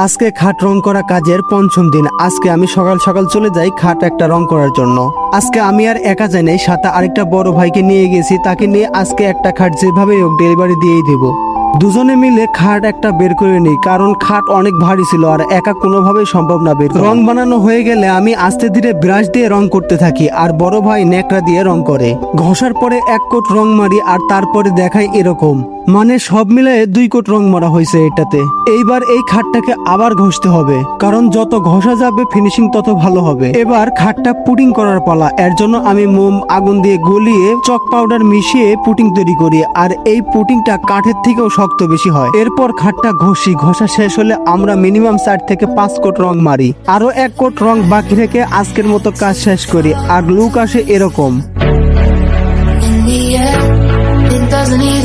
আজকে খাট রং করা কাজের পঞ্চম দিন। আজকে আমি সকাল সকাল চলে যাই খাট একটা রং করার জন্য। আজকে আমি আর একা যাই নাই, সাথে আরেকটা বড় ভাইকে নিয়ে গেছি। তাকে নিয়ে আজকে একটা খাট যেভাবে হোক ডেলিভারি দিয়েই দেবো। দুজনে মিলে খাট একটা বের করে নিই, কারণ খাট অনেক ভারী ছিল আর একা কোনোভাবেই সম্ভব না বের করা। রং বানানো হয়ে গেলে আমি আস্তে ধীরে ব্রাশ দিয়ে রং করতে থাকি, আর বড় ভাই ন্যাকড়া দিয়ে রং করে। ঘষার পরে এক কোট রং মারি আর তারপরে দেখাই এরকম, মানে সব মিলে 2 কোট রং মারা হয়েছে এটাতে। এইবার এই খাটটাকে আবার ঘষতে হবে, কারণ যত ঘষা যাবে ফিনিশিং তত ভালো হবে। এবার খাটটা পুটিং করার পালা। এর জন্য আমি মোম আগুন দিয়ে গলিয়ে চক পাউডার মিশিয়ে পুটিং তৈরি করি, আর এই পুটিংটা কাঠের থেকেও শক্ত বেশি হয়। এরপর খাটটা ঘষি, ঘষা শেষ হলে আমরা মিনিমাম 4 থেকে 5 কোট রং মারি। আরো 1 কোট রং বাকি রেখে আজকের মতো কাজ শেষ করি। আর লুক আসে এরকম। In the air, it doesn't even